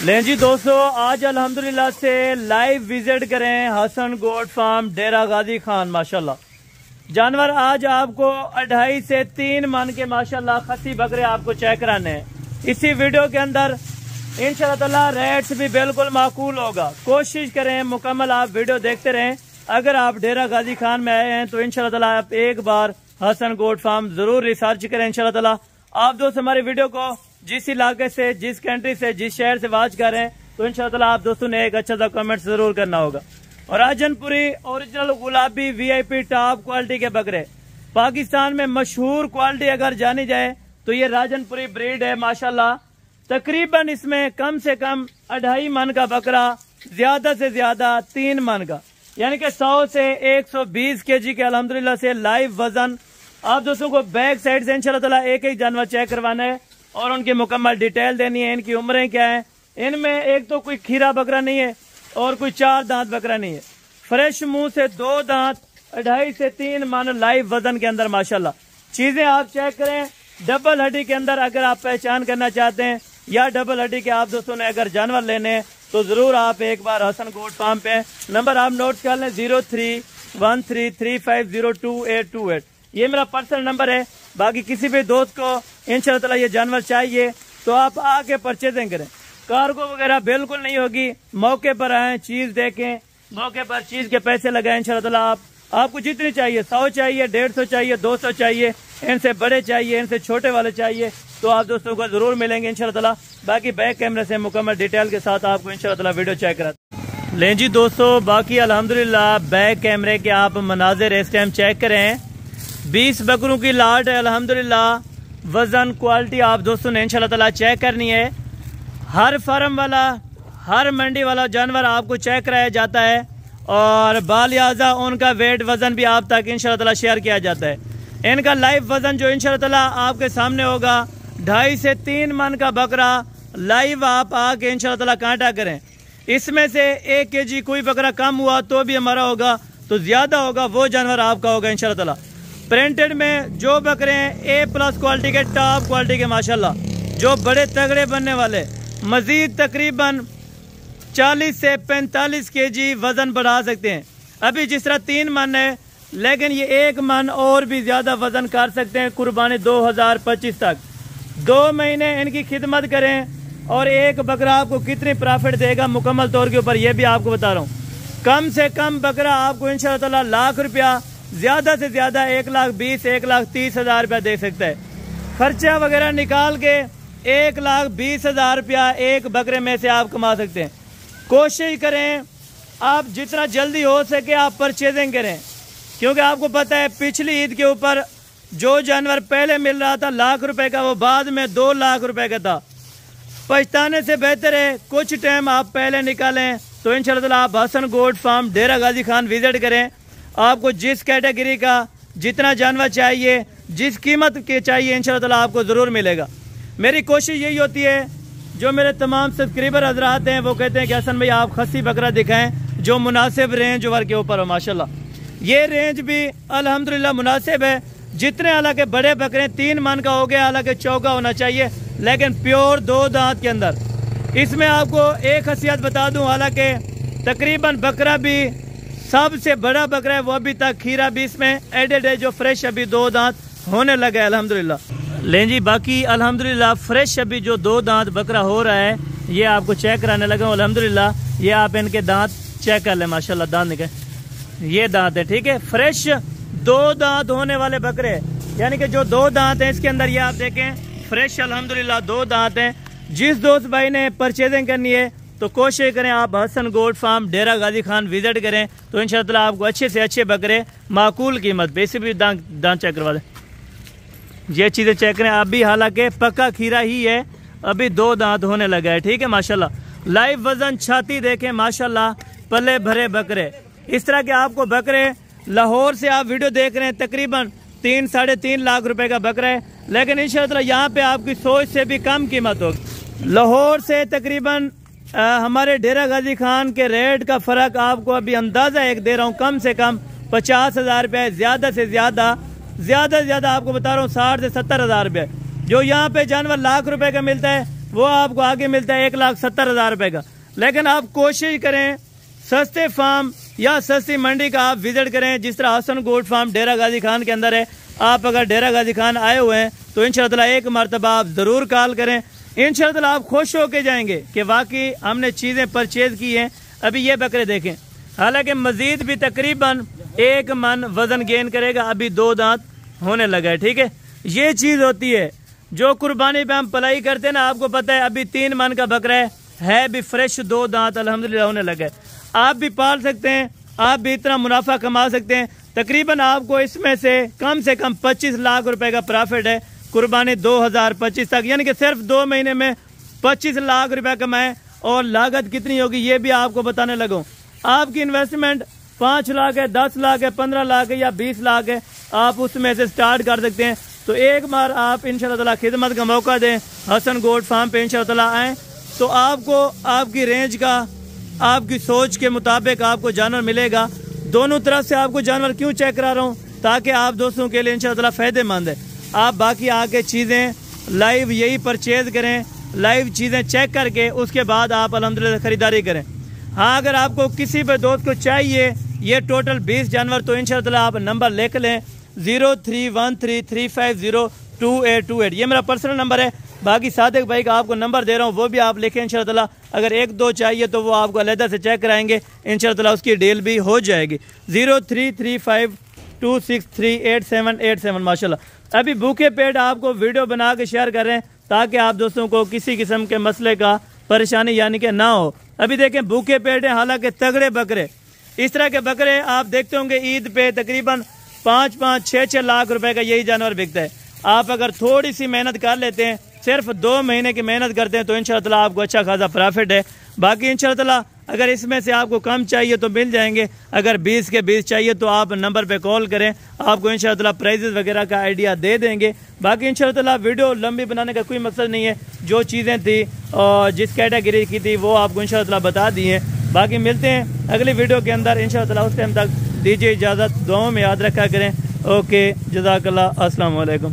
लें जी दोस्तों, आज अल्हम्दुलिल्लाह से लाइव विजिट करें हसन गोट फार्म डेरा गाजी खान। माशाल्लाह जानवर आज आपको 2.5 से 3 मन के माशाल्लाह खसी बकरे आपको चेक कराने हैं। इसी वीडियो के अंदर इंशाल्लाह ताला रेट्स भी बिल्कुल माकूल होगा। कोशिश करें मुकम्मल आप वीडियो देखते रहें। अगर आप डेरा गाजी खान में आए हैं तो इंशाल्लाह ताला आप एक बार हसन गोट फार्म जरूर रिसर्च करें। इंशाल्लाह ताला आप दोस्त हमारे वीडियो को जिस इलाके से, जिस कंट्री से, जिस शहर से वॉच कर रहे हैं तो इंशाल्लाह ताला आप दोस्तों ने एक अच्छा सा कमेंट जरूर करना होगा। और राजनपुरी ओरिजिनल गुलाबी VIP टॉप क्वालिटी के बकरे, पाकिस्तान में मशहूर क्वालिटी अगर जानी जाए तो ये राजनपुरी ब्रीड है। माशाल्लाह तकरीबन इसमें कम से कम 2.5 मन का बकरा, ज्यादा से ज्यादा 3 मन का, यानी कि 100 से 120 kg के अल्हम्दुलिल्लाह से लाइव वजन आप दोस्तों को बैक साइड से इंशाल्लाह ताला एक एक जानवर चेक करवाना है और उनकी मुकम्मल डिटेल देनी है। इनकी उम्रें क्या है, इनमें एक तो कोई खीरा बकरा नहीं है और कोई 4 दांत बकरा नहीं है। फ्रेश मुंह से 2 दांत, 2.5 से 3 मन लाइव वजन के अंदर माशाल्लाह। चीजें आप चेक करें। डबल हड्डी के अंदर अगर आप पहचान करना चाहते हैं या डबल हड्डी के आप दोस्तों ने अगर जानवर लेने हैं तो जरूर आप एक बार हसन गोट फार्म पे नंबर आप नोट कर लें 031335022828। ये मेरा पर्सनल नंबर है। बाकी किसी भी दोस्त को इंशाल्लाह ताला ये जानवर चाहिए तो आप आके परचेजिंग करें। कार्गो वगैरह बिल्कुल नहीं होगी। मौके पर आए, चीज देखें, मौके पर चीज के पैसे लगाएं। इंशाल्लाह ताला आपको जितनी चाहिए, 100 चाहिए, 150 चाहिए, 200 चाहिए, इनसे बड़े चाहिए, इनसे छोटे वाले चाहिए तो आप दोस्तों को जरूर मिलेंगे इंशाल्लाह ताला। बाकी बैक कैमरे से मुकम्मल डिटेल के साथ आपको इंशाल्लाह ताला वीडियो चेक कराते लें जी दोस्तों। बाकी अल्हम्दुलिल्लाह बैक कैमरे के आप मनाजिर इस टाइम चेक करें। 20 बकरों की लाट है अल्हम्दुलिल्लाह। वजन क्वालिटी आप दोस्तों ने इंशाल्लाह ताला चेक करनी है। हर फार्म वाला, हर मंडी वाला जानवर आपको चेक कराया जाता है और बालियाजा उनका वेट वजन भी आप तक इंशाल्लाह ताला शेयर किया जाता है। इनका लाइव वजन जो इंशाल्लाह ताला आपके सामने होगा 2.5 से 3 मन का बकरा लाइव आप आके इंशाल्लाह ताला कांटा करें। इसमें से 1 kg कोई बकरा कम हुआ तो भी हमारा होगा, तो ज्यादा होगा वो जानवर आपका होगा इंशाल्लाह ताला। प्रिंटेड में जो बकरे हैं A+ क्वालिटी के, टॉप क्वालिटी के माशाल्लाह, जो बड़े तगड़े बनने वाले, मजीद तकरीबन 40 से 45 kg वजन बढ़ा सकते हैं। अभी जिस तरह 3 मन है लेकिन ये 1 मन और भी ज्यादा वजन कर सकते हैं कुर्बानी 2025 तक। 2 महीने इनकी खिदमत करें और एक बकरा आपको कितनी प्रॉफिट देगा मुकम्मल तौर के ऊपर ये भी आपको बता रहा हूँ। कम से कम बकरा आपको इंशाल्लाह ताला लाख रुपया, ज्यादा से ज्यादा 1,20,000 1,30,000 रुपया दे सकता है। खर्चा वगैरह निकाल के 1,20,000 रुपया एक बकरे में से आप कमा सकते हैं। कोशिश करें आप जितना जल्दी हो सके आप परचेजिंग करें, क्योंकि आपको पता है पिछली ईद के ऊपर जो जानवर पहले मिल रहा था लाख रुपए का वो बाद में 2 लाख रुपए का था। पछताने से बेहतर है कुछ टाइम आप पहले निकालें। तो इंशाल्लाह ताला आप हसन गोट फार्म डेरा गाजी खान विजिट करें। आपको जिस कैटेगरी का जितना जानवर चाहिए, जिस कीमत के चाहिए इंशाल्लाह ताला आपको जरूर मिलेगा। मेरी कोशिश यही होती है, जो मेरे तमाम सब्सक्राइबर हजरात हैं वो कहते हैं कि हसन भाई आप खसी बकरा दिखाएं जो मुनासिब रेंज वर के ऊपर हो। माशाल्लाह ये रेंज भी अल्हम्दुलिल्लाह मुनासिब है। जितने हालांकि बड़े बकरे 3 मन का हो गया, हालांकि चौका होना चाहिए लेकिन प्योर 2 दांत के अंदर। इसमें आपको एक खासियत बता दूं, हालांकि तकरीबन बकरा भी सबसे बड़ा बकरा है वो अभी तक खीरा भी इसमें एडेड है, जो फ्रेश अभी 2 दांत होने लगा है अल्हम्दुलिल्लाह। लें जी बाकी अल्हम्दुलिल्लाह फ्रेश अभी जो 2 दांत बकरा हो रहा है ये आपको चेक कराने लगा अल्हम्दुलिल्लाह। ये आप इनके दांत चेक कर लें माशाल्लाह, दांत निकले, ये दांत है, ठीक है। फ्रेश 2 दांत होने वाले बकरे, यानी कि जो 2 दांत हैं इसके अंदर, ये आप देखें फ्रेश अल्हम्दुलिल्लाह 2 दांत हैं। जिस दोस्त भाई ने परचेजिंग करनी है तो कोशिश करें आप हसन गोट फार्म डेरा गाजी खान विजिट करें तो इंशाल्लाह ताला आपको अच्छे से अच्छे बकरे माकूल कीमत पे। इसे भी दांत चेक करवा दें, ये चीजें चेक करें। अभी हालांकि पक्का खीरा ही है, अभी 2 दांत होने लगा है, ठीक है माशाल्लाह। लाइव वजन छाती देखें माशाल्लाह, पले भरे बकरे। इस तरह के आपको बकरे लाहौर से आप वीडियो देख रहे हैं तकरीबन 3 साढ़े 3 लाख रुपए का बकरा है, लेकिन इंशाल्लाह यहाँ पे आपकी सोच से भी कम कीमत होगी। लाहौर से तकरीबन हमारे डेरा गाजी खान के रेट का फर्क आपको अभी अंदाजा एक दे रहा हूँ, कम से कम 50,000 रुपये, ज्यादा से ज्यादा आपको बता रहा हूँ 60 से 70,000 रुपये। जो यहाँ पे जानवर लाख रुपए का मिलता है वो आपको आगे मिलता है 1,70,000 रुपए का। लेकिन आप कोशिश करें सस्ते फार्म या सस्ती मंडी का आप विजिट करें, जिस तरह हसन गोट फार्म डेरा गाजी खान के अंदर है। आप अगर डेरा गाजी खान आए हुए हैं तो इंशाअल्लाह एक मरतबा आप ज़रूर कॉल करें, इंशाअल्लाह आप खुश होके जाएंगे कि वाकई हमने चीज़ें परचेज की हैं। अभी ये बकरे देखें, हालांकि मजीद भी तकरीबन 1 मन वजन गेन करेगा, अभी 2 दांत होने लगा है। ठीक है, ये चीज़ होती है जो कुर्बानी पे हम पलाई करते हैं ना, आपको पता है अभी 3 मन का बकरा है भी फ्रेश, 2 दांत अल्हम्दुलिल्लाह होने लगे। आप भी पाल सकते हैं, आप भी इतना मुनाफा कमा सकते हैं। तकरीबन आपको इसमें से कम 25 लाख रुपए का प्रॉफिट है कुर्बानी 2025 तक, यानी कि सिर्फ 2 महीने में 25 लाख रुपए कमाए। और लागत कितनी होगी ये भी आपको बताने लगूं। आपकी इन्वेस्टमेंट 5 लाख है, 10 लाख है, 15 लाख है या 20 लाख है, आप उसमें से स्टार्ट कर सकते हैं। तो एक बार आप इंशाअल्लाह खिदमत का मौका दें, हसन गोट फार्म पे इंशाअल्लाह आएँ तो आपको आपकी रेंज का, आपकी सोच के मुताबिक आपको जानवर मिलेगा। दोनों तरफ से आपको जानवर क्यों चेक करा रहा हूँ, ताकि आप दोस्तों के लिए इंशाअल्लाह फ़ायदेमंद है। आप बाकी आके चीज़ें लाइव यही परचेज करें, लाइव चीज़ें चेक करके उसके बाद आप अल्हम्दुलिल्लाह ख़रीदारी करें। हाँ, अगर आपको किसी भी दोस्त को चाहिए ये टोटल 20 जानवर तो इंशाअल्लाह आप नंबर लिख लें 031335022828। ये मेरा पर्सनल नंबर है। बाकी सादिक भाई का आपको नंबर दे रहा हूँ, वो भी आप लिखें इंशाअल्लाह। अगर 1-2 चाहिए तो वो आपको अलहदा से चेक कराएंगे, इंशाअल्लाह उसकी डील भी हो जाएगी। 033526388787 माशाल्लाह। अभी भूखे पेट आपको वीडियो बना के शेयर कर रहे हैं ताकि आप दोस्तों को किसी किस्म के मसले का परेशानी यानी कि ना हो। अभी देखें भूखे पेट है, हालांकि तगड़े बकरे, इस तरह के बकरे आप देखते होंगे ईद पे तकरीबन 5-5, 6-6 लाख रुपए का यही जानवर बिकता है। आप अगर थोड़ी सी मेहनत कर लेते हैं, सिर्फ 2 महीने की मेहनत करते हैं तो इंशाअल्लाह आपको अच्छा खासा प्रॉफिट है। बाकी इंशाअल्लाह अगर इसमें से आपको कम चाहिए तो मिल जाएंगे, अगर 20 के 20 चाहिए तो आप नंबर पे कॉल करें, आपको इंशाअल्लाह प्राइजेस वगैरह का आइडिया दे देंगे। बाकी इंशाअल्लाह वीडियो लंबी बनाने का कोई मकसद नहीं है, जो चीज़ें थी और जिस कैटेगरी की थी वो आपको इंशाअल्लाह बता दी हैं। बाकी मिलते हैं अगली वीडियो के अंदर इंशाअल्लाह, उस टाइम तक दीजिए इजाज़त, दुआओं में याद रखा करें। ओके, जज़ाकल्लाह, अस्सलाम वालेकुम।